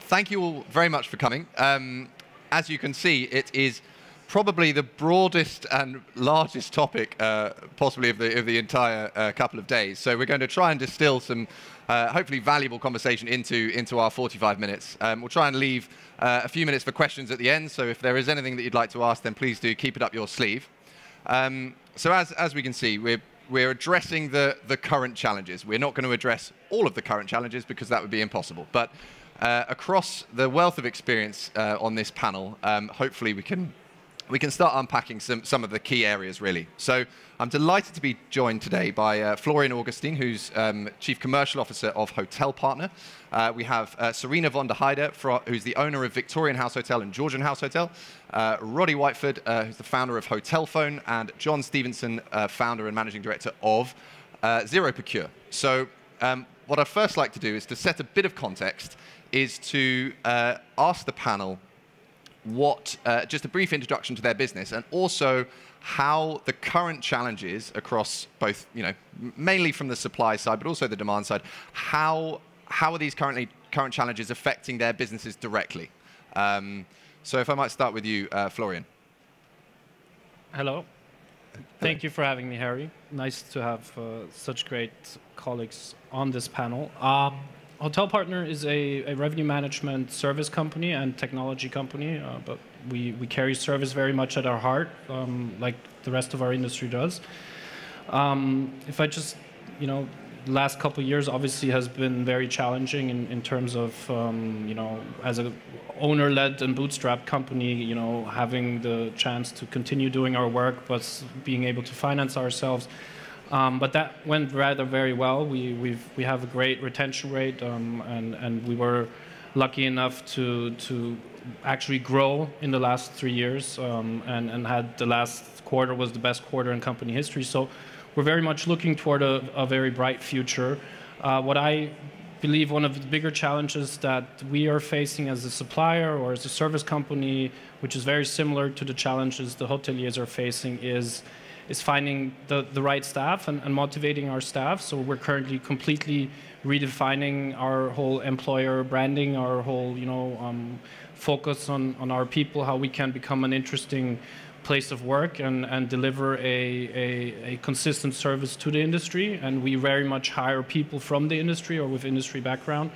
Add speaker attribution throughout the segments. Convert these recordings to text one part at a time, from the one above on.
Speaker 1: thank you all very much for coming. As you can see, it is probably the broadest and largest topic possibly of the entire couple of days. So we're going to try and distill some hopefully valuable conversation into our 45 minutes. We'll try and leave a few minutes for questions at the end. So if there is anything that you'd like to ask, then please do keep it up your sleeve. So as we can see, we're addressing the current challenges. We're not going to address all of the current challenges because that would be impossible. But across the wealth of experience on this panel, hopefully we can start unpacking some of the key areas, really. So I'm delighted to be joined today by Florian Augustin, who's Chief Commercial Officer of HotelPartner. We have Serena von der Heyde, who's the owner of Victorian House Hotel and Georgian House Hotel. Roddy Whiteford, who's the founder of Hotelfone, and John Stevenson, founder and managing director of ZeroProcure. So what I'd first like to do is to set a bit of context, is to ask the panel just a brief introduction to their business, and also how the current challenges across both, mainly from the supply side, but also the demand side, how are these current challenges affecting their businesses directly? So if I might start with you, Florian.
Speaker 2: Hello. Thank you for having me, Harry. Nice to have such great colleagues on this panel. HotelPartner is a revenue management service company and technology company, but we carry service very much at our heart, like the rest of our industry does. If I just, the last couple of years obviously has been very challenging in terms of, as an owner-led and bootstrap company, having the chance to continue doing our work, but being able to finance ourselves. But that went rather very well. We have a great retention rate, and we were lucky enough to actually grow in the last 3 years, and had the last quarter was the best quarter in company history. So we're very much looking toward a very bright future. What I believe one of the bigger challenges that we are facing as a supplier or as a service company, which is very similar to the challenges the hoteliers are facing, is finding the right staff and motivating our staff. So we're currently completely redefining our whole employer branding, our whole focus on our people, how we can become an interesting place of work and deliver a consistent service to the industry. And we very much hire people from the industry or with industry background.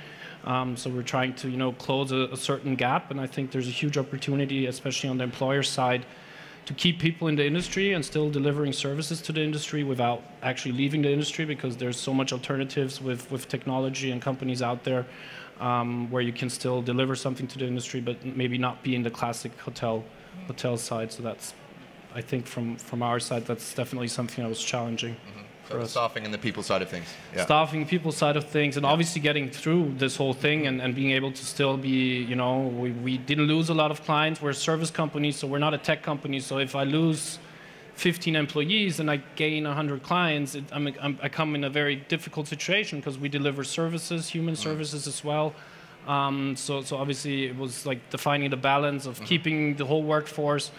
Speaker 2: So we're trying to close a certain gap, and I think there's a huge opportunity, especially on the employer side, to keep people in the industry and still delivering services to the industry without actually leaving the industry, because there's so much alternatives with technology and companies out there where you can still deliver something to the industry, but maybe not be in the classic hotel side. So that's, I think from our side, that's definitely something that was challenging. Mm-hmm.
Speaker 1: So the staffing and the people side of things. Yeah.
Speaker 2: Staffing, people side of things, and obviously getting through this whole thing and being able to still be, we didn't lose a lot of clients. We're a service company, so we're not a tech company. So if I lose 15 employees and I gain 100 clients, I come in a very difficult situation because we deliver services, human services as well. So obviously it was like defining the balance of keeping the whole workforce.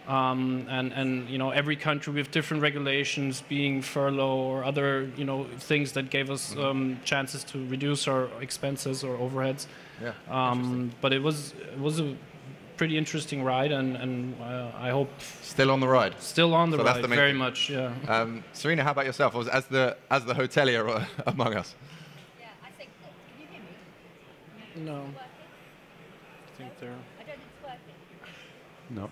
Speaker 2: And every country with different regulations, being furlough or other things that gave us chances to reduce our expenses or overheads. Yeah. But it was a pretty interesting ride, and I hope
Speaker 1: still on the ride.
Speaker 2: Still on the ride, very much. Yeah.
Speaker 1: Serena, how about yourself? As the hotelier among us?
Speaker 3: Yeah, I think. Can you hear me?
Speaker 2: No. I think they're.
Speaker 3: I don't think it's working.
Speaker 2: No.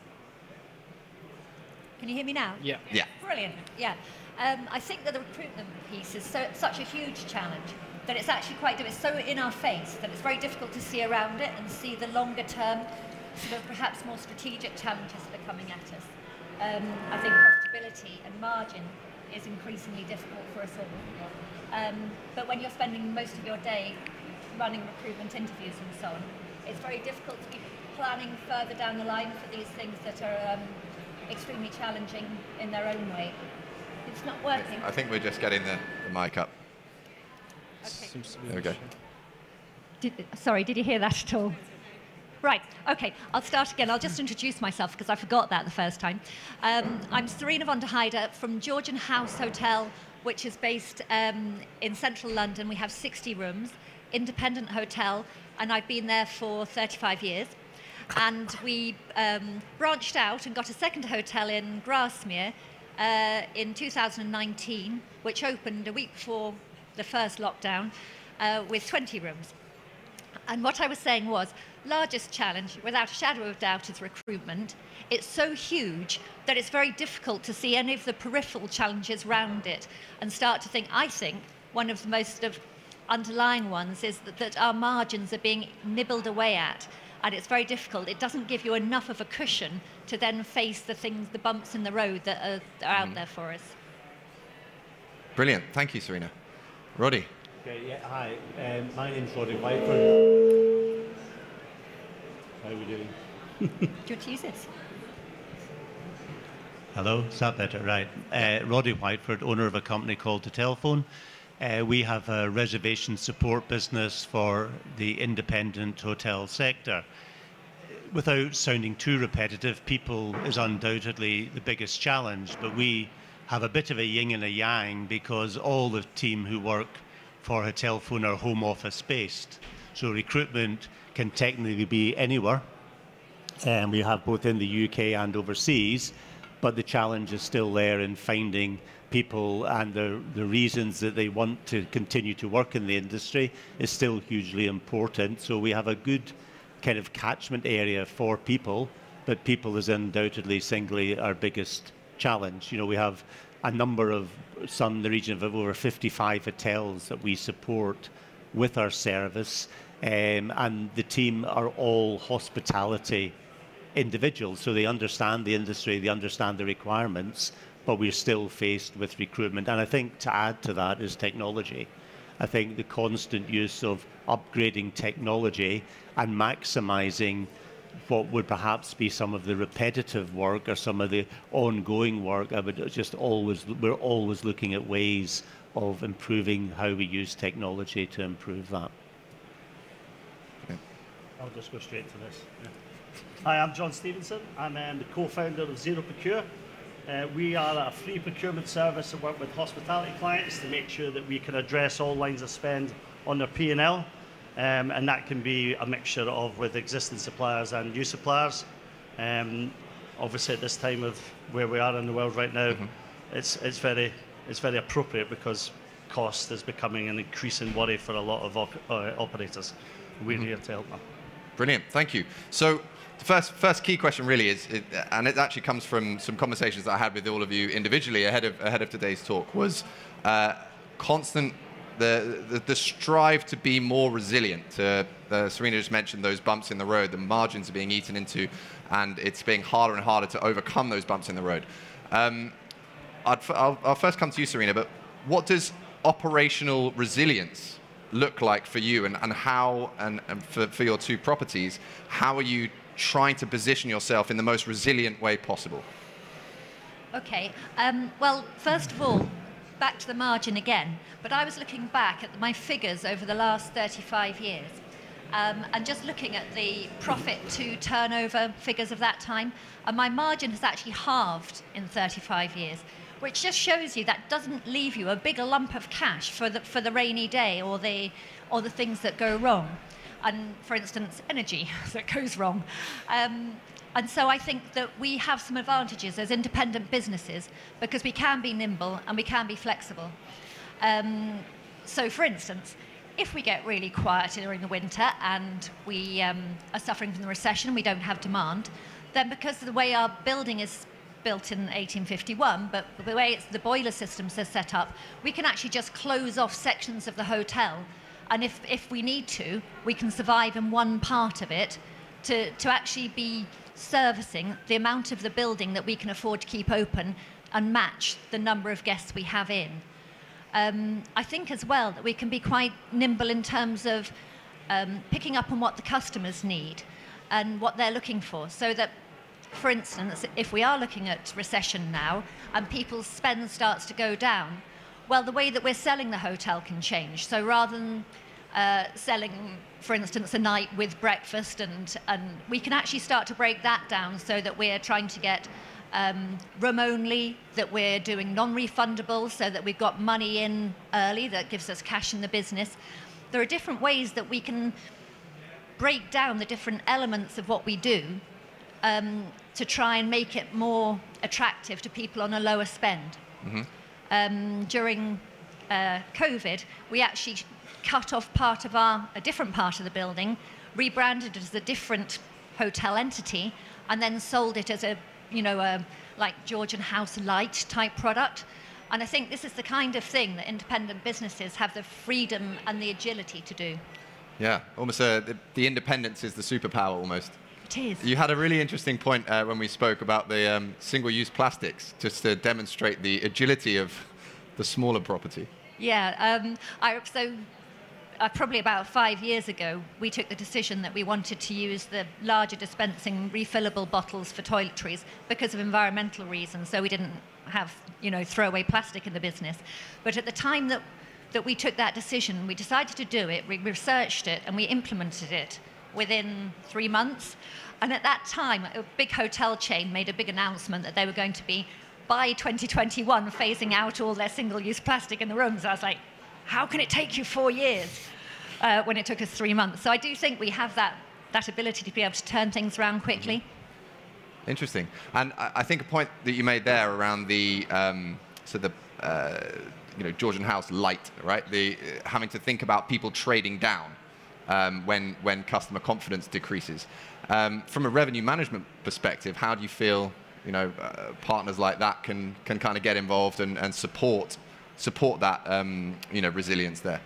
Speaker 3: Can you hear me now?
Speaker 2: Yeah.
Speaker 1: Yeah.
Speaker 3: Brilliant. Yeah. I think that the recruitment piece is such a huge challenge that it's actually it's so in our face that it's very difficult to see around it and see the longer term, sort of perhaps more strategic challenges that are coming at us. I think profitability and margin is increasingly difficult for us all. But when you're spending most of your day running recruitment interviews and so on, it's very difficult to be planning further down the line for these things that are extremely challenging in their own way. It's not working.
Speaker 1: I think we're just getting the mic up.
Speaker 3: Okay.
Speaker 1: There we go.
Speaker 3: Sorry, did you hear that at all? Right, okay, I'll start again. I'll just introduce myself because I forgot that the first time. I'm Serena von der Heyde from Georgian House Hotel, which is based in central London. We have 60 rooms, independent hotel. and I've been there for 35 years. And we branched out and got a second hotel in Grasmere in 2019, which opened a week before the first lockdown with 20 rooms. And what I was saying was, largest challenge, without a shadow of doubt, is recruitment. It's so huge that it's very difficult to see any of the peripheral challenges around it and start to think, I think, one of the most underlying ones is that our margins are being nibbled away at. And it's very difficult. It doesn't give you enough of a cushion to then face the things, the bumps in the road that are out there for us.
Speaker 1: Brilliant. Thank you, Serena. Roddy.
Speaker 4: Okay, yeah, hi. My name's Roddy Whiteford. How are we doing?
Speaker 3: Do you want to use this?
Speaker 4: Hello, is that better? Right. Roddy Whiteford, owner of a company called Hotelfone. We have a reservation support business for the independent hotel sector. Without sounding too repetitive, people is undoubtedly the biggest challenge, but we have a bit of a yin and a yang because all the team who work for Hotelfone are home office based. So recruitment can technically be anywhere. And we have both in the UK and overseas, but the challenge is still there in finding people, and the reasons that they want to continue to work in the industry is still hugely important. So we have a good kind of catchment area for people, but people is undoubtedly singly our biggest challenge. You know, we have a number of, some in the region of over 55 hotels that we support with our service, and the team are all hospitality individuals, so they understand the industry, they understand the requirements, but we're still faced with recruitment. And I think to add to that is technology. I think the constant use of upgrading technology and maximising what would perhaps be some of the repetitive work or some of the ongoing work, we're always looking at ways of improving how we use technology to improve that.
Speaker 5: I'll just go straight to this. Yeah. Hi, I'm John Stevenson. I'm the co-founder of ZeroProcure. We are a free procurement service that work with hospitality clients to make sure that we can address all lines of spend on their P&L. And that can be a mixture of with existing suppliers and new suppliers. Obviously, at this time of where we are in the world right now, it's very appropriate because cost is becoming an increasing worry for a lot of operators. We're here to help them.
Speaker 1: Brilliant, thank you. So the first key question really is, and it actually comes from some conversations that I had with all of you individually ahead of today's talk, was constant the strive to be more resilient. Serena just mentioned those bumps in the road, the margins are being eaten into, and it's being harder and harder to overcome those bumps in the road. I'll first come to you, Serena, but what does operational resilience look like for you, and how, and for your two properties, how are you trying to position yourself in the most resilient way possible?
Speaker 3: Okay, well, first of all, back to the margin again, but I was looking back at my figures over the last 35 years, and just looking at the profit to turnover figures of that time, and my margin has actually halved in 35 years, which just shows you that doesn't leave you a bigger lump of cash for the rainy day or the things that go wrong, and for instance energy that goes wrong. And so I think that we have some advantages as independent businesses because we can be nimble and we can be flexible. So for instance, if we get really quiet during the winter and we are suffering from the recession and we don't have demand, then because of the way our building is built in 1851, but the way the boiler systems are set up, we can actually just close off sections of the hotel, and if we need to, we can survive in one part of it to actually be servicing the amount of the building that we can afford to keep open and match the number of guests we have in. I think as well that we can be quite nimble in terms of picking up on what the customers need and what they're looking for, so that, for instance, if we are looking at recession now and people's spend starts to go down, well, the way that we're selling the hotel can change. So rather than selling, for instance, a night with breakfast, and we can actually start to break that down so that we're trying to get room only, that we're doing non-refundable so that we've got money in early that gives us cash in the business. There are different ways that we can break down the different elements of what we do to try and make it more attractive to people on a lower spend. During COVID, we actually cut off part of a different part of the building, rebranded it as a different hotel entity, and then sold it as a like Georgian house light type product. And I think this is the kind of thing that independent businesses have the freedom and the agility to do.
Speaker 1: Yeah, almost the independence is the superpower almost.
Speaker 3: It is.
Speaker 1: You had a really interesting point when we spoke about the single-use plastics, just to demonstrate the agility of the smaller property.
Speaker 3: Yeah, probably about 5 years ago, we took the decision that we wanted to use the larger dispensing refillable bottles for toiletries because of environmental reasons. So we didn't have, throwaway plastic in the business. But at the time that we took that decision, we decided to do it, we researched it, and we implemented it within 3 months. And at that time, a big hotel chain made a big announcement that they were going to be, by 2021, phasing out all their single-use plastic in the rooms. I was like, how can it take you 4 years when it took us 3 months? So I do think we have that ability to be able to turn things around quickly.
Speaker 1: Interesting. And I think a point that you made there around the Georgian house light, right? The having to think about people trading down when customer confidence decreases. From a revenue management perspective, how do you feel partners like that can kind of get involved and support that resilience there?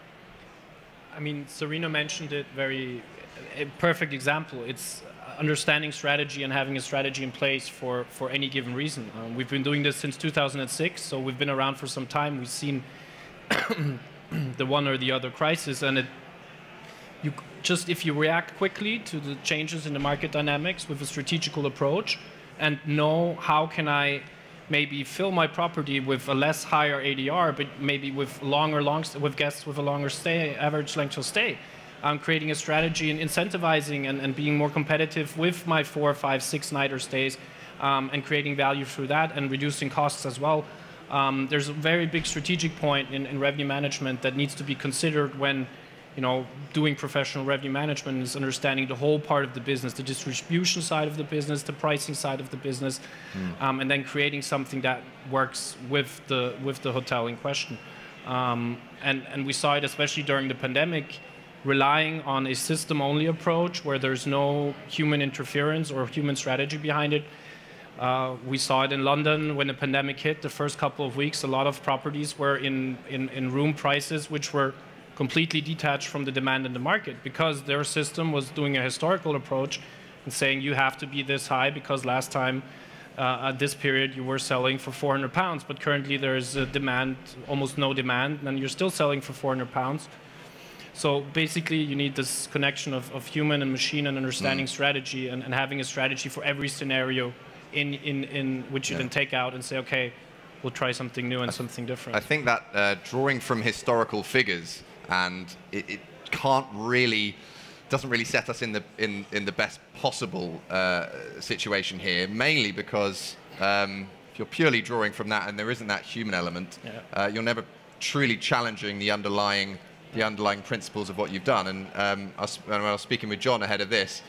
Speaker 2: I mean, Serena mentioned it a perfect example. It's understanding strategy and having a strategy in place for any given reason. We've been doing this since 2006, so we've been around for some time. We've seen the one or the other crisis, and if you react quickly to the changes in the market dynamics with a strategical approach and know how can I maybe fill my property with a less higher ADR, but maybe with with guests with a longer stay, average length of stay. Creating a strategy and incentivizing and being more competitive with my 4, 5, 6 nighter stays, and creating value through that and reducing costs as well. There's a very big strategic point in revenue management that needs to be considered when doing professional revenue management, is understanding the whole part of the business, the distribution side of the business, the pricing side of the business, and then creating something that works with the hotel in question. And we saw it especially during the pandemic, relying on a system-only approach where there's no human interference or human strategy behind it. We saw it in London when the pandemic hit. The first couple of weeks, a lot of properties were in room prices which were completely detached from the demand in the market, because their system was doing a historical approach and saying you have to be this high because last time at this period you were selling for £400, but currently there's a demand, almost no demand, and you're still selling for £400. So basically you need this connection of human and machine and understanding strategy and having a strategy for every scenario in which you then take out and say, okay, we'll try something new and something different.
Speaker 1: I think that drawing from historical figures, and it doesn't really set us in the best possible situation here, mainly because if you're purely drawing from that and there isn't that human element, you're never truly challenging the underlying principles of what you've done. And when I was speaking with John ahead of this,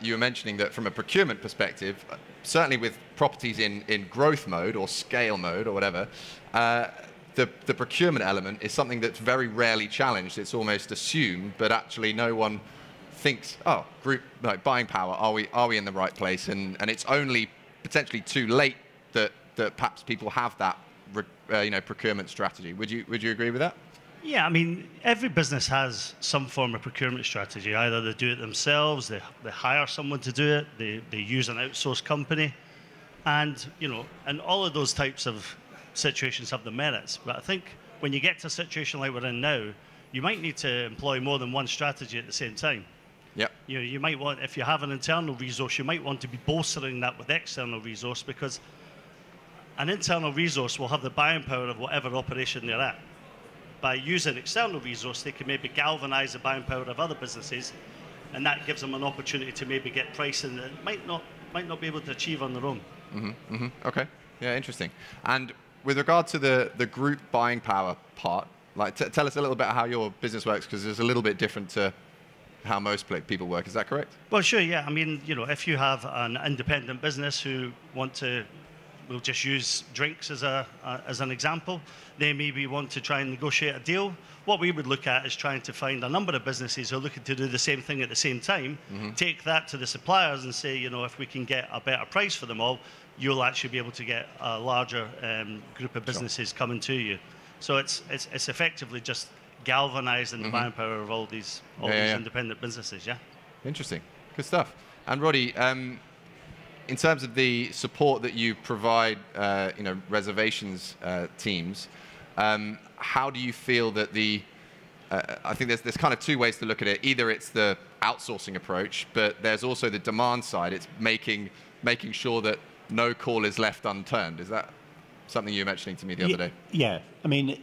Speaker 1: you were mentioning that from a procurement perspective, certainly with properties in growth mode or scale mode or whatever, the procurement element is something that's very rarely challenged. It's almost assumed, but actually no one thinks, oh, group buying power, are we in the right place? And it's only potentially too late that perhaps people have that procurement strategy. Would you agree with that?
Speaker 5: Yeah, I mean, every business has some form of procurement strategy. Either they do it themselves, they hire someone to do it, they use an outsourced company, and all of those types of situations have the merits. But I think when you get to a situation like we're in now, you might need to employ more than one strategy at the same time.
Speaker 1: Yep.
Speaker 5: You might want, if you have an internal resource, you might want to be bolstering that with external resource, because an internal resource will have the buying power of whatever operation they're at. By using external resource, they can maybe galvanize the buying power of other businesses, and that gives them an opportunity to maybe get pricing that might not be able to achieve on their own.
Speaker 1: Okay. Yeah, interesting. And with regard to the group buying power part, like tell us a little bit how your business works, because it's a little bit different to how most people work. Is that correct?
Speaker 5: Well, sure, yeah. I mean, you know, if you have an independent business who want to, we'll just use drinks as an example, they maybe want to try and negotiate a deal. What we would look at is trying to find a number of businesses who are looking to do the same thing at the same time, take that to the suppliers and say, you know, if we can get a better price for them all, you'll actually be able to get a larger group of businesses coming to you. So it's effectively just galvanizing the buying power of all these independent businesses, yeah.
Speaker 1: Interesting, good stuff. And Roddy, in terms of the support that you provide, you know, reservations teams, how do you feel that I think there's kind of two ways to look at it. Either it's the outsourcing approach, but there's also the demand side. It's making sure that no call is left unturned. Is that something you were mentioning to me the other day?
Speaker 4: Yeah, I mean,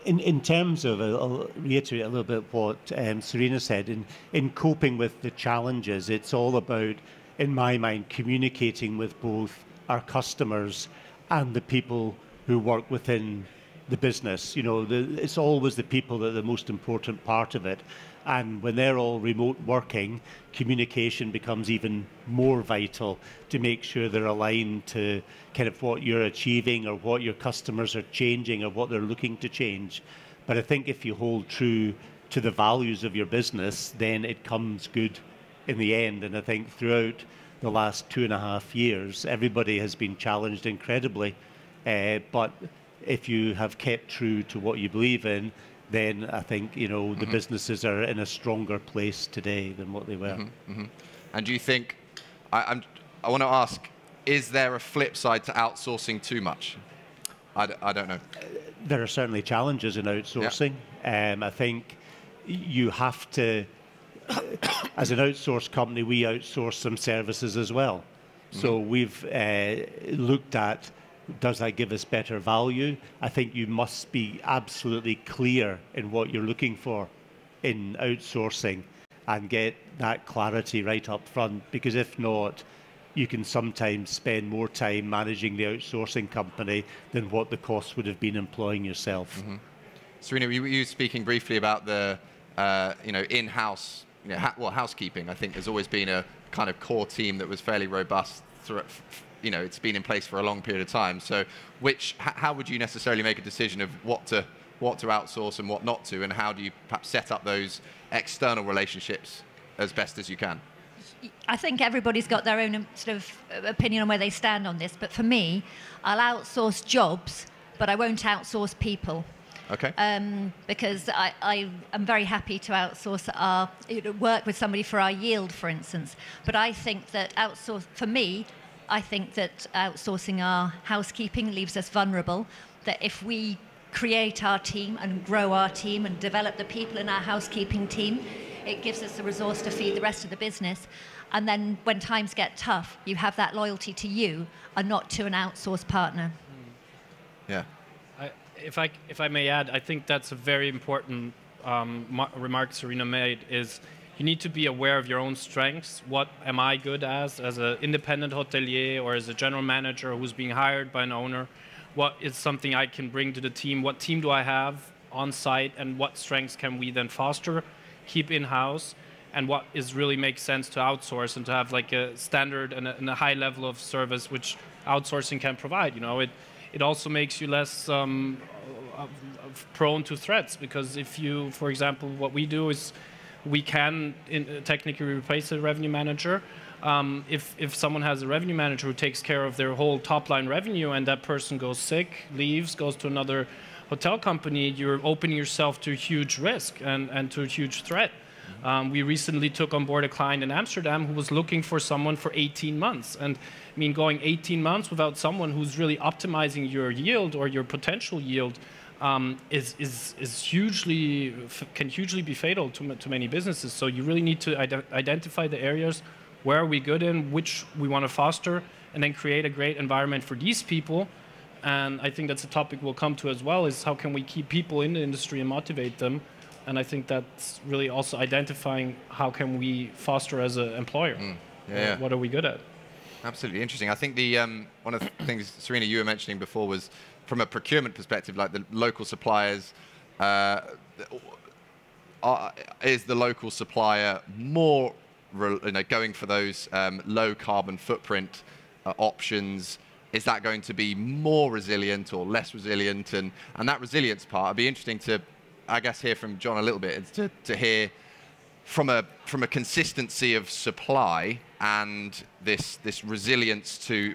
Speaker 4: in terms of, I'll reiterate a little bit what Serena said, in coping with the challenges, it's all about, in my mind, communicating with both our customers and the people who work within the business. You know, it's always the people that are the most important part of it. And when they're all remote working, communication becomes even more vital to make sure they're aligned to kind of what you're achieving or what your customers are changing or what they're looking to change. But I think if you hold true to the values of your business, then it comes good in the end. And I think throughout the last 2.5 years, everybody has been challenged incredibly. But if you have kept true to what you believe in, then I think, you know, the businesses are in a stronger place today than what they were.
Speaker 1: And do you think, I want to ask, is there a flip side to outsourcing too much? I don't know.
Speaker 4: There are certainly challenges in outsourcing. Yeah. I think you have to, as an outsourced company, we outsource some services as well. So we've looked at, does that give us better value? I think you must be absolutely clear in what you're looking for in outsourcing and get that clarity right up front, because if not, you can sometimes spend more time managing the outsourcing company than what the cost would have been employing yourself.
Speaker 1: Serena, were you speaking briefly about the you know, in-house, you know, housekeeping? I think there's always been a kind of core team that was fairly robust through, you know, it's been in place for a long period of time. So how would you necessarily make a decision of what to outsource and what not to, and how do you perhaps set up those external relationships as best as you can?
Speaker 3: I think everybody's got their own sort of opinion on where they stand on this, but for me, I'll outsource jobs, but I won't outsource people.
Speaker 1: Okay.
Speaker 3: Because I am very happy to outsource work with somebody for our yield, for instance. But I think that I think that outsourcing our housekeeping leaves us vulnerable, that if we create our team and grow our team and develop the people in our housekeeping team, it gives us the resource to feed the rest of the business. And then when times get tough, you have that loyalty to you and not to an outsourced partner.
Speaker 1: Yeah.
Speaker 2: If I may add, I think that's a very important remark Serena made, is you need to be aware of your own strengths. What am I good as an independent hotelier or as a general manager who's being hired by an owner? What is something I can bring to the team? What team do I have on site, and what strengths can we then foster, keep in-house, and what really makes sense to outsource and to have like a standard and a high level of service which outsourcing can provide. You know, it also makes you less prone to threats, because if you, for example, what we do is we can technically replace a revenue manager. If someone has a revenue manager who takes care of their whole top-line revenue and that person goes sick, leaves, goes to another hotel company, you're opening yourself to a huge risk and to a huge threat. We recently took on board a client in Amsterdam who was looking for someone for 18 months. And I mean, going 18 months without someone who's really optimizing your yield or your potential yield is hugely, can hugely be fatal to many businesses. So you really need to identify the areas where are we good in, which we want to foster, and then create a great environment for these people. And I think that's a topic we'll come to as well, is how can we keep people in the industry and motivate them. And I think that's really also identifying how can we foster as an employer.
Speaker 1: Yeah.
Speaker 2: What are we good at?
Speaker 1: Absolutely interesting. I think the one of the things, Serena, you were mentioning before was from a procurement perspective, like the local suppliers, is the local supplier more going for those low carbon footprint options? Is that going to be more resilient or less resilient? And that resilience part, it'd be interesting to, I guess, hear from John a little bit, to hear from a consistency of supply and this resilience to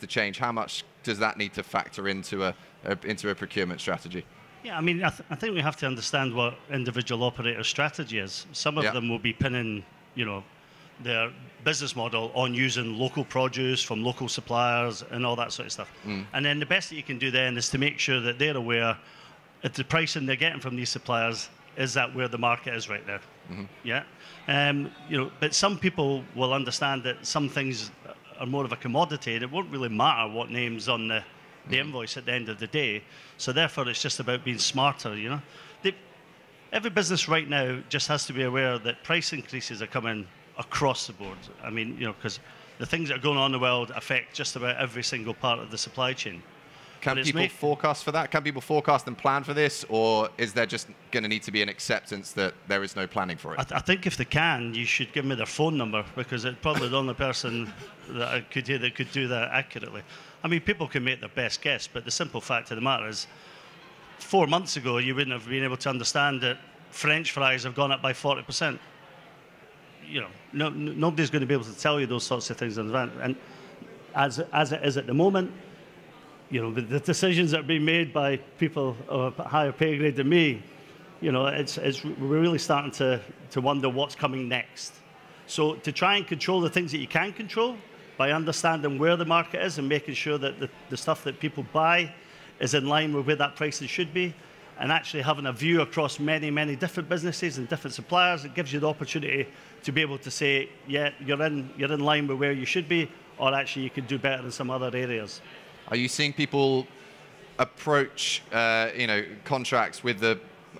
Speaker 1: change. How much does that need to factor into a procurement strategy?
Speaker 5: Yeah, I mean, I think we have to understand what individual operator strategy is. Some of them will be pinning, their business model on using local produce from local suppliers and all that sort of stuff. And then the best that you can do then is to make sure that they're aware that the pricing they're getting from these suppliers is that where the market is right now. Yeah, but some people will understand that some things are more of a commodity, and it won't really matter what name's on the invoice at the end of the day. So therefore, it's just about being smarter. Every business right now just has to be aware that price increases are coming across the board. I mean, because the things that are going on in the world affect just about every single part of the supply chain.
Speaker 1: Can people forecast for that? Can people forecast and plan for this, or is there just going to need to be an acceptance that there is no planning for it?
Speaker 5: I think if they can, you should give me their phone number, because it's probably the only person that I could hear that could do that accurately. I mean, people can make their best guess, but the simple fact of the matter is, 4 months ago, you wouldn't have been able to understand that French fries have gone up by 40%. Nobody's going to be able to tell you those sorts of things in advance. And as it is at the moment, the decisions that are being made by people of a higher pay grade than me, we're really starting to wonder what's coming next. So to try and control the things that you can control by understanding where the market is and making sure that the stuff that people buy is in line with where that pricing should be, and actually having a view across many, many different businesses and different suppliers, it gives you the opportunity to be able to say, yeah, you're in line with where you should be, or actually you could do better in some other areas.
Speaker 1: Are you seeing people approach, contracts with a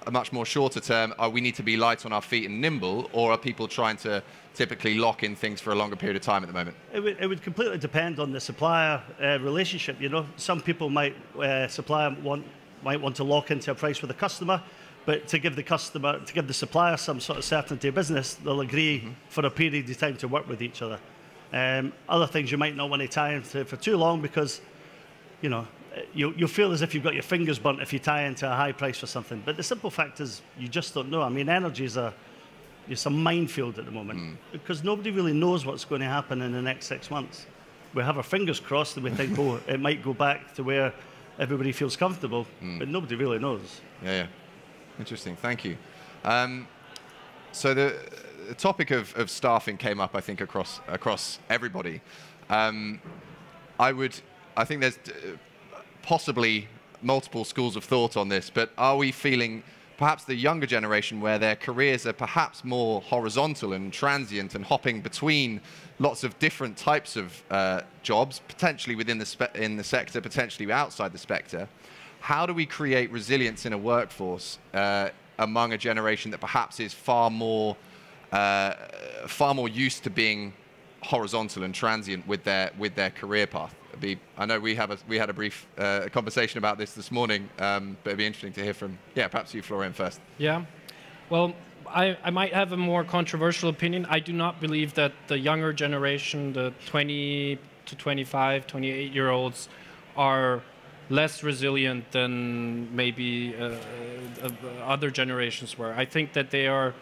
Speaker 1: much more shorter term? We need to be light on our feet and nimble, or are people trying to typically lock in things for a longer period of time at the moment?
Speaker 5: It would completely depend on the supplier relationship. Some people might want to lock into a price with the customer, but to give the supplier some sort of certainty of business, they'll agree for a period of time to work with each other. Other things you might not want to tie into for too long, because you'll feel as if you've got your fingers burnt if you tie into a high price for something. But the simple fact is, you just don't know. I mean, energy is it's a minefield at the moment, because nobody really knows what's going to happen in the next 6 months. We have our fingers crossed and we think, it might go back to where everybody feels comfortable, but nobody really knows.
Speaker 1: Yeah. Interesting. Thank you. So the topic of staffing came up, I think, across everybody. I think there's possibly multiple schools of thought on this, but are we feeling perhaps the younger generation, where their careers are perhaps more horizontal and transient and hopping between lots of different types of jobs, potentially within in the sector, potentially outside the sector? How do we create resilience in a workforce among a generation that perhaps is far more used to being horizontal and transient with their career path? I know we had a brief conversation about this morning, but it'd be interesting to hear from, perhaps you, Florian, first.
Speaker 2: Yeah, well, I might have a more controversial opinion. I do not believe that the younger generation, the 20 to 25, 28-year-olds, are less resilient than maybe other generations were. I think that they are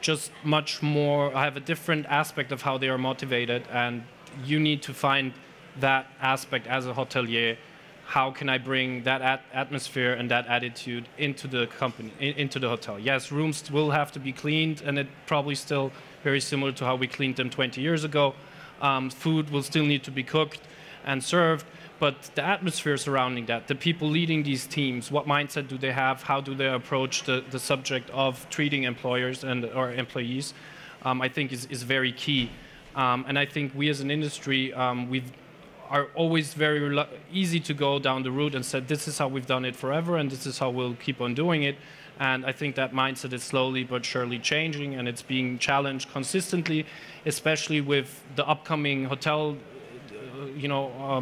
Speaker 2: just much more, have a different aspect of how they are motivated, and you need to find that aspect as a hotelier. How can I bring that atmosphere and that attitude into the company, into the hotel? Yes, rooms will have to be cleaned, and it probably still very similar to how we cleaned them 20 years ago. Food will still need to be cooked and served, but the atmosphere surrounding that, the people leading these teams, what mindset do they have? How do they approach the subject of treating employers or employees? I think is very key. And I think we as an industry, are always very easy to go down the route and said, this is how we've done it forever, and this is how we'll keep on doing it. And I think that mindset is slowly but surely changing, and it's being challenged consistently, especially with the upcoming hotel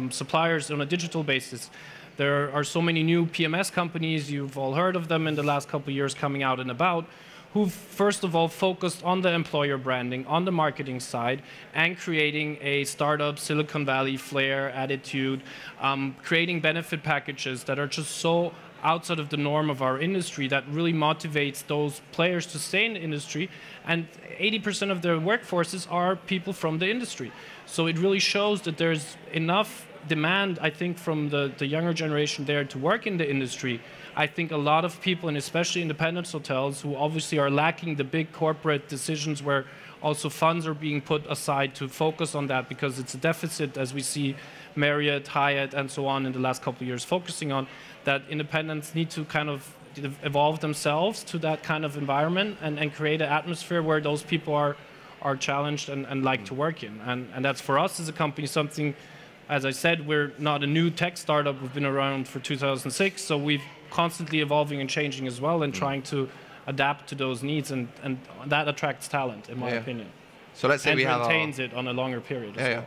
Speaker 2: suppliers on a digital basis. There are so many new PMS companies, you've all heard of them in the last couple of years, coming out and about, who first of all focused on the employer branding, on the marketing side, and creating a startup Silicon Valley flair attitude, creating benefit packages that are just so outside of the norm of our industry that really motivates those players to stay in the industry. And 80% of their workforces are people from the industry. So it really shows that there's enough demand, I think, from the younger generation there to work in the industry. I think a lot of people, and especially independent hotels, who obviously are lacking the big corporate decisions where also funds are being put aside to focus on that, because it's a deficit, as we see Marriott, Hyatt, and so on in the last couple of years focusing on, that independents need to kind of evolve themselves to that kind of environment and create an atmosphere where those people are challenged and like to work in. And that's, for us as a company, something, as I said, we're not a new tech startup. We've been around for 2006, so we've constantly evolving and changing as well, and trying to adapt to those needs, and that attracts talent, in my opinion.
Speaker 1: So let's say
Speaker 2: and
Speaker 1: we have
Speaker 2: maintains it on a longer period as well.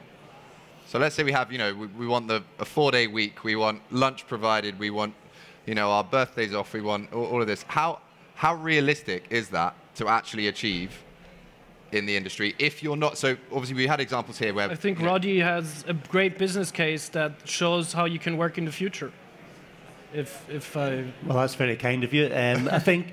Speaker 1: So let's say we have, we want a 4-day week, we want lunch provided, we want, our birthdays off, we want all of this. How realistic is that to actually achieve in the industry if you're not? So obviously we had examples here where
Speaker 2: I think Roddy has a great business case that shows how you can work in the future.
Speaker 4: Well, that's very kind of you. I think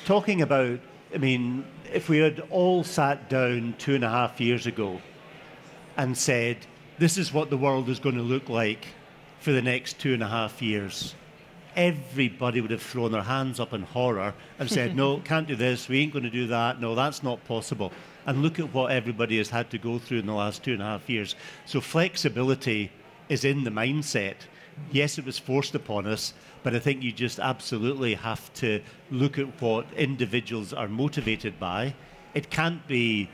Speaker 4: talking about, if we had all sat down 2.5 years ago and said, this is what the world is going to look like for the next 2.5 years, everybody would have thrown their hands up in horror and said, no, can't do this, we ain't going to do that, no, that's not possible. And look at what everybody has had to go through in the last 2.5 years. So flexibility is in the mindset. Yes, it was forced upon us, but I think you just absolutely have to look at what individuals are motivated by. It can't be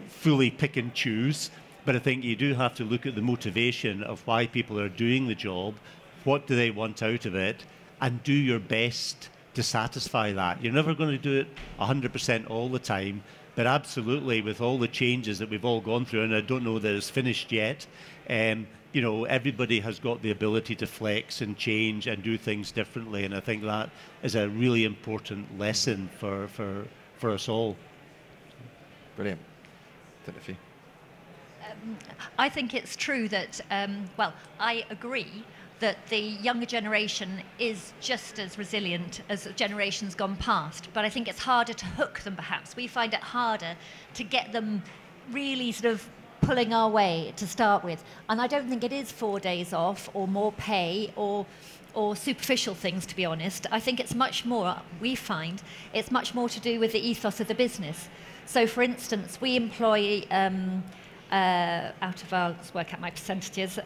Speaker 4: fully pick and choose, but I think you do have to look at the motivation of why people are doing the job, what do they want out of it, and do your best to satisfy that. You're never going to do it 100% all the time, but absolutely with all the changes that we've all gone through, and I don't know that it's finished yet, everybody has got the ability to flex and change and do things differently, and I think that is a really important lesson for us all.
Speaker 1: Brilliant.
Speaker 3: I think it's true that, I agree that the younger generation is just as resilient as generations gone past, but I think it's harder to hook them perhaps. We find it harder to get them really sort of pulling our way to start with. And I don't think it is 4 days off or more pay or superficial things, to be honest. I think it's much more, we find, it's much more to do with the ethos of the business. So for instance, we employ, out of our, let's work out my percentages,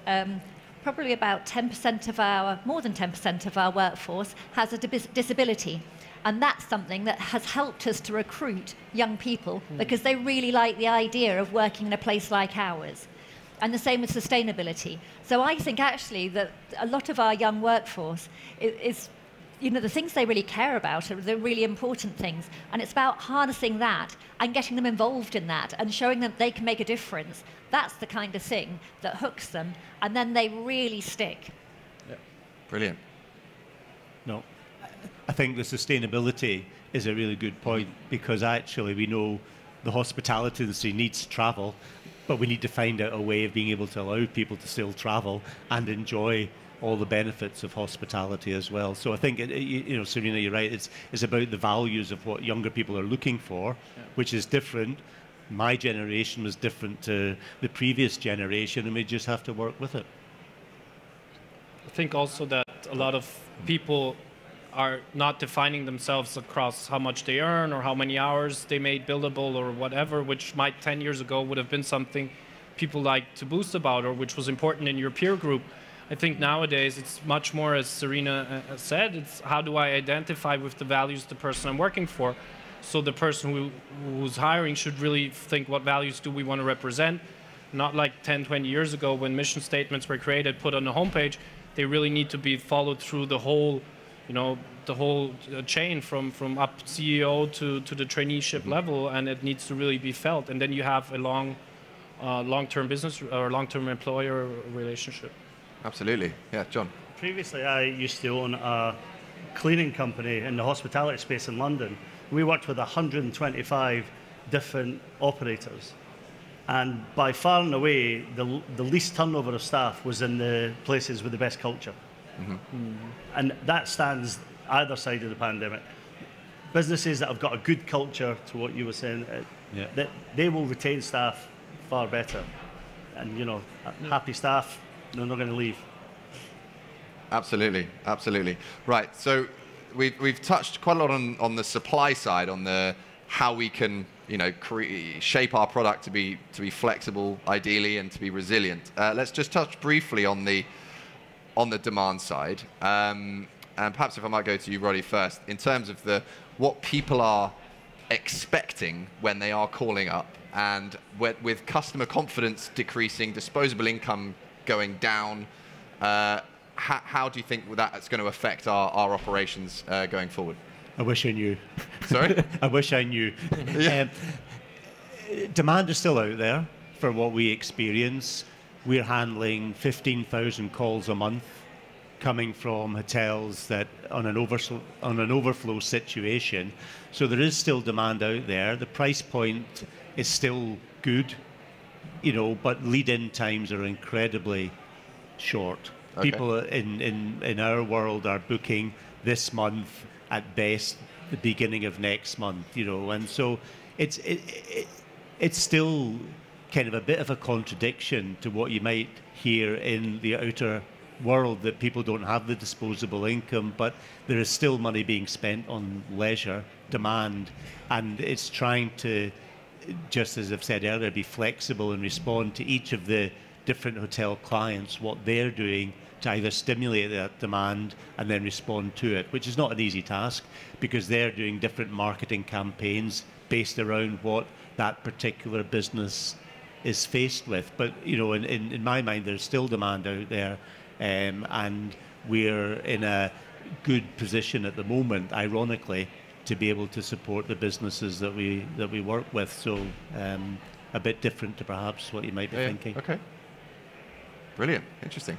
Speaker 3: probably about 10% of our, more than 10% of our workforce has a disability. And that's something that has helped us to recruit young people because they really like the idea of working in a place like ours. And the same with sustainability. So I think actually that a lot of our young workforce is the things they really care about are the really important things. And it's about harnessing that and getting them involved in that and showing them they can make a difference. That's the kind of thing that hooks them, and then they really stick.
Speaker 1: Yeah. Brilliant.
Speaker 4: No, I think the sustainability is a really good point, because actually we know the hospitality industry needs travel, but we need to find out a way of being able to allow people to still travel and enjoy all the benefits of hospitality as well. So I think, Serena, you're right. It's about the values of what younger people are looking for, which is different. My generation was different to the previous generation, and we just have to work with it.
Speaker 2: I think also that a lot of people are not defining themselves across how much they earn or how many hours they made billable or whatever, which might 10 years ago would have been something people like to boast about, or which was important in your peer group. I think nowadays it's much more, as Serena said, it's how do I identify with the values of the person I'm working for. So the person who's hiring should really think, what values do we want to represent? Not like 10, 20 years ago when mission statements were created, put on the homepage. They really need to be followed through the whole, chain from up CEO to the traineeship level, and it needs to really be felt. And then you have a long-term business or long-term employer relationship.
Speaker 1: Absolutely. Yeah, John.
Speaker 5: Previously, I used to own a cleaning company in the hospitality space in London. We worked with 125 different operators. And by far and away, the least turnover of staff was in the places with the best culture. And that stands either side of the pandemic. Businesses that have got a good culture, to what you were saying, that they will retain staff far better. And, you know, happy staff, they're not going to leave.
Speaker 1: Absolutely, absolutely. Right, so we've touched quite a lot on the supply side, on the how we can, you know, shape our product to be flexible, ideally, and to be resilient. Let's just touch briefly on the demand side, and perhaps if I might go to you, Roddy, first, in terms of what people are expecting when they are calling up, and with customer confidence decreasing, disposable income going down. How do you think that's going to affect our operations going forward?
Speaker 4: I wish I knew.
Speaker 1: Sorry?
Speaker 4: I wish I knew.
Speaker 1: Yeah.
Speaker 4: Demand is still out there for what we experience. We're handling 15,000 calls a month coming from hotels that on an overflow situation. So there is still demand out there. The price point is still good, you know, but lead-in times are incredibly short.
Speaker 1: Okay.
Speaker 4: People in our world are booking this month, at best the beginning of next month, you know, and so it's still kind of a bit of a contradiction to what you might hear in the outer world, that people don't have the disposable income, but there is still money being spent on leisure demand, and it's trying to, just as I've said earlier, be flexible and respond to each of the different hotel clients, what they're doing to either stimulate that demand and then respond to it, which is not an easy task because they're doing different marketing campaigns based around what that particular business is faced with. But, you know, in my mind, there's still demand out there, and we're in a good position at the moment, ironically, to be able to support the businesses that we work with. So a bit different to perhaps what you might be thinking.
Speaker 1: Okay. Brilliant. Interesting.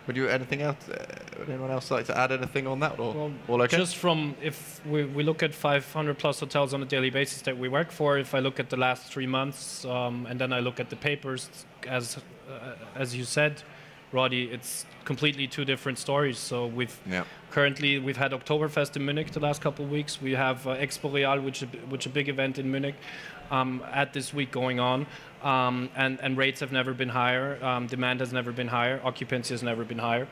Speaker 1: Would you anything else? Would anyone else like to add anything on that? Or
Speaker 2: Well,
Speaker 1: all okay?
Speaker 2: just from, if we look at 500 plus hotels on a daily basis that we work for, if I look at the last 3 months, and then I look at the papers, as you said, Roddy, it's completely two different stories. So currently we've had Oktoberfest in Munich the last couple of weeks. We have Expo Real, which is a big event in Munich, at this week going on. And rates have never been higher, demand has never been higher, occupancy has never been higher.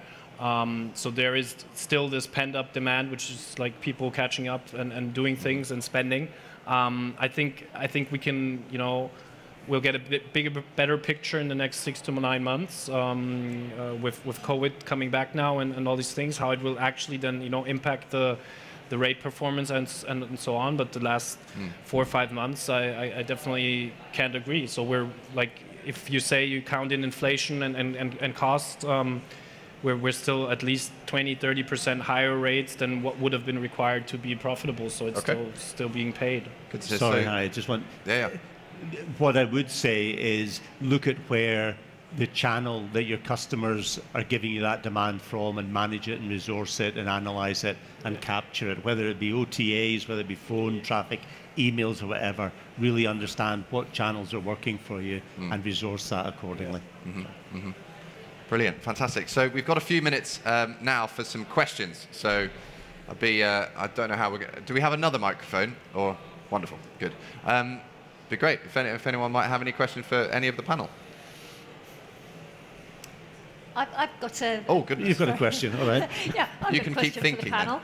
Speaker 2: So there is still this pent-up demand, which is like people catching up and doing things and spending. I think we can, you know, we'll get a bit bigger, better picture in the next 6 to 9 months with COVID coming back now and all these things, how it will actually then, you know, impact the rate performance and so on. But the last 4 or 5 months, I definitely can't agree. So we're like, if you say you count in inflation and cost, we're still at least 20-30% higher rates than what would have been required to be profitable. So it's still being paid.
Speaker 4: Sorry, I just want.
Speaker 1: Yeah.
Speaker 4: What I would say is look at where the channel that your customers are giving you that demand from, and manage it and resource it and analyze it and capture it, whether it be OTAs, whether it be phone traffic, emails or whatever. Really understand what channels are working for you and resource that accordingly.
Speaker 1: Brilliant, fantastic. So we've got a few minutes now for some questions. So I don't know how we're going to, do we have another microphone? Or wonderful, good. Be great if anyone might have any questions for any of the panel.
Speaker 3: I've got a...
Speaker 1: Oh, goodness.
Speaker 4: You've got a question, all right.
Speaker 3: Yeah, I've
Speaker 1: You
Speaker 3: got a
Speaker 1: can keep
Speaker 3: question for the
Speaker 1: thinking
Speaker 3: panel.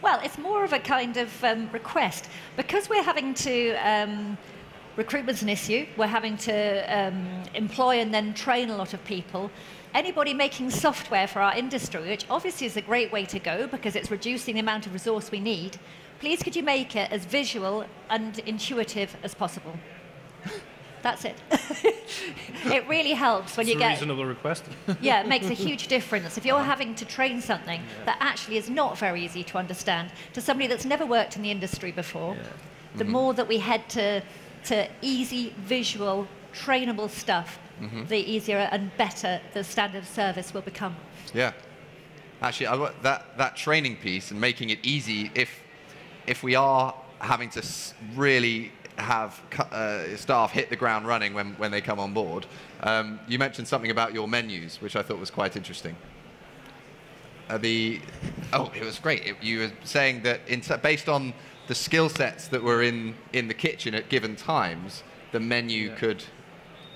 Speaker 3: Well, it's more of a kind of request. Because we're having to... recruitment's an issue. We're having to employ and then train a lot of people. Anybody making software for our industry, which obviously is a great way to go because it's reducing the amount of resource we need, please could you make it as visual and intuitive as possible? That's it. It really helps when you get...
Speaker 2: It's a reasonable request.
Speaker 3: Yeah, it makes a huge difference. If you're having to train something that actually is not very easy to understand to somebody that's never worked in the industry before, the more that we head to easy, visual, trainable stuff, the easier and better the standard of service will become.
Speaker 1: Yeah. Actually, that training piece and making it easy, if we are having to really have staff hit the ground running when they come on board, you mentioned something about your menus, which I thought was quite interesting. It was great. You were saying that based on the skill sets that were in the kitchen at given times, the menu could...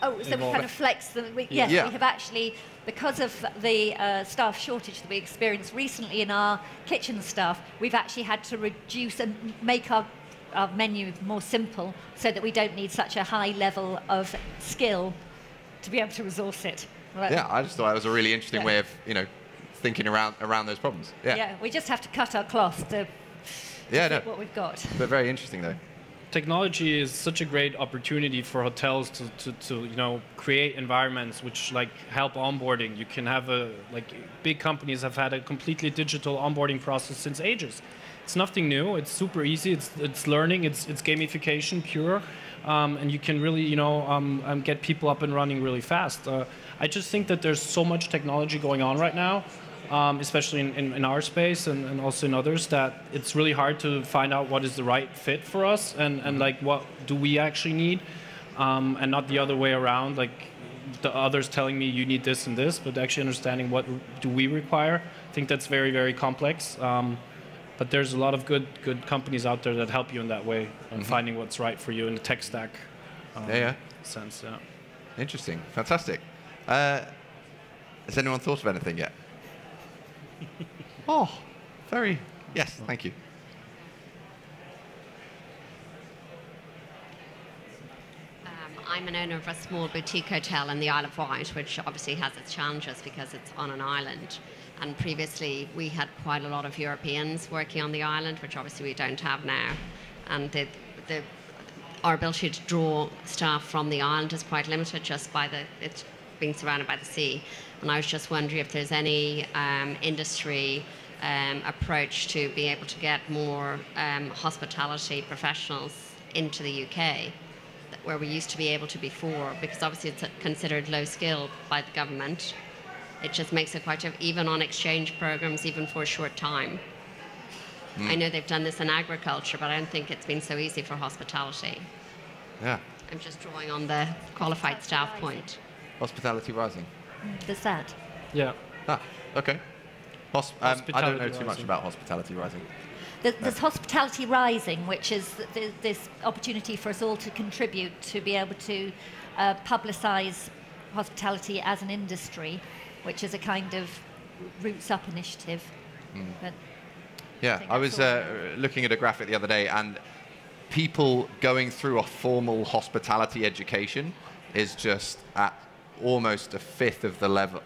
Speaker 3: Oh, so we kind of flex them. Yes, we have actually, because of the staff shortage that we experienced recently in our kitchen staff, we've actually had to reduce and make our menu more simple so that we don't need such a high level of skill to be able to resource it. Right.
Speaker 1: Yeah, I just thought it was a really interesting way of, thinking around those problems.
Speaker 3: Yeah, we just have to cut our cloth to fit what we've got.
Speaker 1: But very interesting, though.
Speaker 2: Technology is such a great opportunity for hotels to create environments which help onboarding. You can have big companies have had a completely digital onboarding process since ages. It's nothing new. It's super easy. It's learning. It's gamification pure, and you can really get people up and running really fast. I just think that there's so much technology going on right now, especially in our space and also in others, that it's really hard to find out what is the right fit for us and what do we actually need, and not the other way around, the others telling me you need this and this, but actually understanding what do we require. I think that's very, very complex. But there's a lot of good companies out there that help you in that way, and finding what's right for you in the tech stack sense. Yeah.
Speaker 1: Interesting. Fantastic. Has anyone thought of anything yet? Oh, yes, thank you.
Speaker 6: I'm an owner of a small boutique hotel in the Isle of Wight, which obviously has its challenges because it's on an island. And previously, we had quite a lot of Europeans working on the island, which obviously we don't have now. And our ability to draw staff from the island is quite limited just by it being surrounded by the sea. And I was just wondering if there's any industry approach to be able to get more hospitality professionals into the UK, where we used to be able to before, because obviously it's considered low skill by the government. It just makes it quite tough, even on exchange programs, even for a short time. I know they've done this in agriculture, but I don't think it's been so easy for hospitality.
Speaker 1: Yeah.
Speaker 6: I'm just drawing on the qualified staff point.
Speaker 1: Hospitality rising.
Speaker 3: There's that.
Speaker 2: Yeah.
Speaker 1: Ah, okay. I don't know too much about hospitality rising.
Speaker 3: There's hospitality rising, which is this opportunity for us all to contribute to be able to publicise hospitality as an industry, which is a kind of roots up initiative. But
Speaker 1: yeah, I was looking at a graphic the other day, and people going through a formal hospitality education is just at almost a fifth of the level.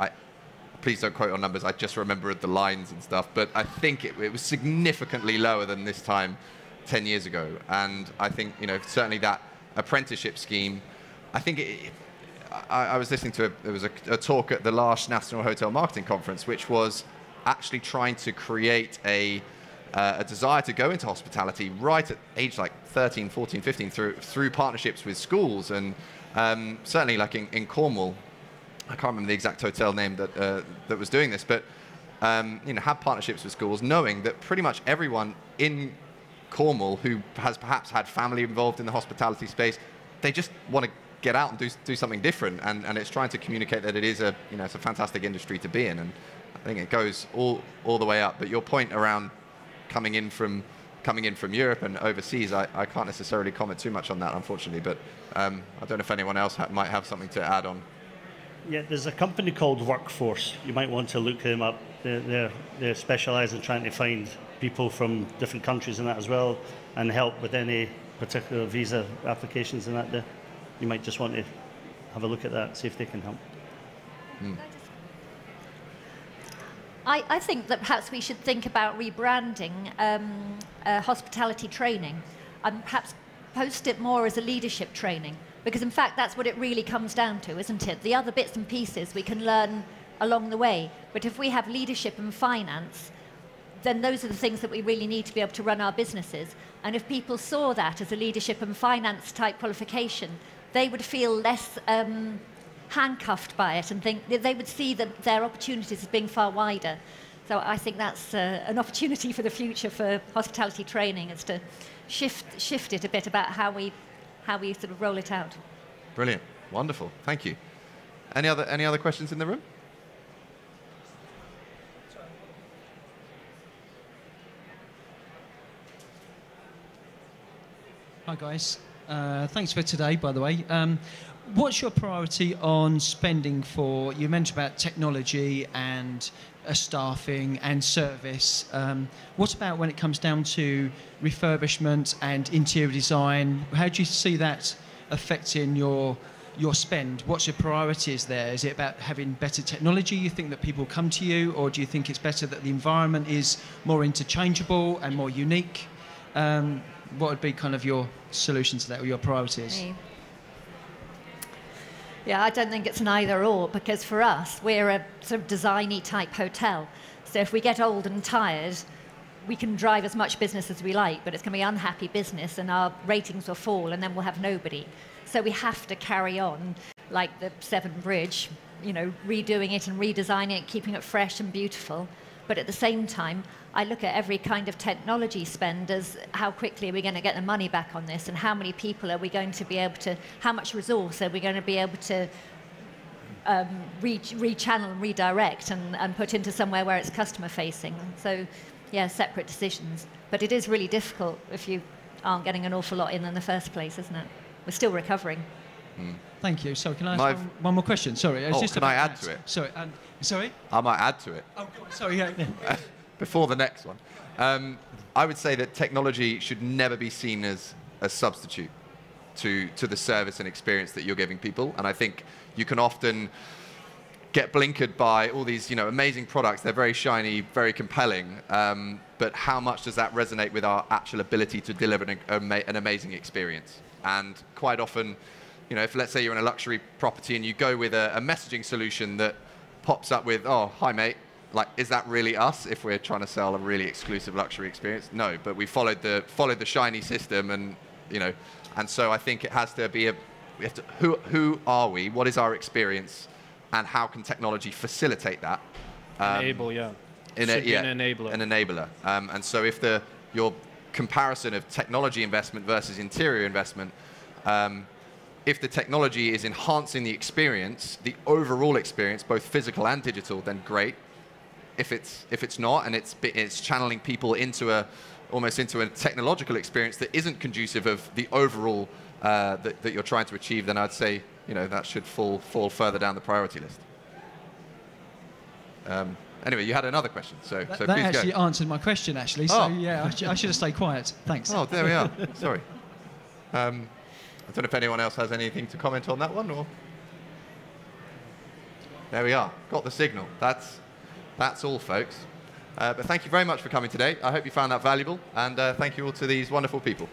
Speaker 1: Please don't quote on numbers, I just remembered the lines and stuff, but I think it was significantly lower than this time 10 years ago. And I think, certainly that apprenticeship scheme, I think I was listening to there was a talk at the last National Hotel Marketing Conference, which was actually trying to create a desire to go into hospitality right at age 13, 14, 15 through partnerships with schools. And certainly in Cornwall, I can't remember the exact hotel name that was doing this, but had partnerships with schools, knowing that pretty much everyone in Cornwall who has perhaps had family involved in the hospitality space, they just want to get out and do something different, and it's trying to communicate that it is it's a fantastic industry to be in, and I think it goes all the way up. But your point around coming in from Europe and overseas, I can't necessarily comment too much on that, unfortunately, but I don't know if anyone else might have something to add on.
Speaker 5: Yeah, there's a company called Workforce. You might want to look them up. They're specialised in trying to find people from different countries and that as well, and help with any particular visa applications and that. You might just want to have a look at that, see if they can help.
Speaker 3: I think that perhaps we should think about rebranding hospitality training and perhaps post it more as a leadership training, because in fact that's what it really comes down to, isn't it? The other bits and pieces we can learn along the way, but if we have leadership and finance, then those are the things that we really need to be able to run our businesses. And if people saw that as a leadership and finance type qualification, they would feel less handcuffed by it and think they would see that their opportunities as being far wider. So I think that's an opportunity for the future for hospitality training, is to shift it a bit about how we sort of roll it out.
Speaker 1: Brilliant. Wonderful. Thank you. Any other questions in the room?
Speaker 7: Hi guys. Thanks for today, by the way. What's your priority on spending for, you mentioned about technology and staffing and service. What about when it comes down to refurbishment and interior design? How do you see that affecting your spend? What's your priorities there? Is it about having better technology? You think that people come to you, or do you think it's better that the environment is more interchangeable and more unique? What would be kind of your solution to that, or your priorities?
Speaker 3: Yeah, I don't think it's an either or, because for us, we're a sort of designy type hotel. So if we get old and tired, we can drive as much business as we like, but it's going to be unhappy business and our ratings will fall and then we'll have nobody. So we have to carry on, like the Severn Bridge, you know, redoing it and redesigning it, keeping it fresh and beautiful. But at the same time, I look at every kind of technology spend as how quickly are we going to get the money back on this, and how many people are we going to be able to, how much resource are we going to be able to rechannel and redirect and put into somewhere where it's customer facing. So yeah, separate decisions. But it is really difficult if you aren't getting an awful lot in the first place, isn't it? We're still recovering.
Speaker 7: Thank you. So can I ask one more question? Sorry.
Speaker 1: Can I add to it?
Speaker 7: Sorry. Sorry?
Speaker 1: I might add to it.
Speaker 7: Oh, sorry. Yeah.
Speaker 1: Before the next one. I would say that technology should never be seen as a substitute to the service and experience that you're giving people. And I think you can often get blinkered by all these, amazing products. They're very shiny, very compelling. But how much does that resonate with our actual ability to deliver an amazing experience? And quite often, if let's say you're in a luxury property and you go with a messaging solution that pops up with, oh, hi mate, like, is that really us if we're trying to sell a really exclusive luxury experience? No, but we followed the shiny system, and and so I think it has to be who are we? What is our experience, and how can technology facilitate that?
Speaker 2: Enable, yeah.
Speaker 1: An enabler. An enabler. And so if your comparison of technology investment versus interior investment, if the technology is enhancing the experience, the overall experience, both physical and digital, then great. If it's not, and it's channeling people almost into a technological experience that isn't conducive of the overall that you're trying to achieve, then I'd say that should fall further down the priority list. Anyway, you had another question, so
Speaker 7: that
Speaker 1: please
Speaker 7: actually
Speaker 1: go.
Speaker 7: answered my question, actually. So yeah, I should have stayed quiet. Thanks.
Speaker 1: Oh, there we are. Sorry. I don't know if anyone else has anything to comment on that one, or there we are. Got the signal. That's all, folks. But thank you very much for coming today. I hope you found that valuable, and thank you all to these wonderful people.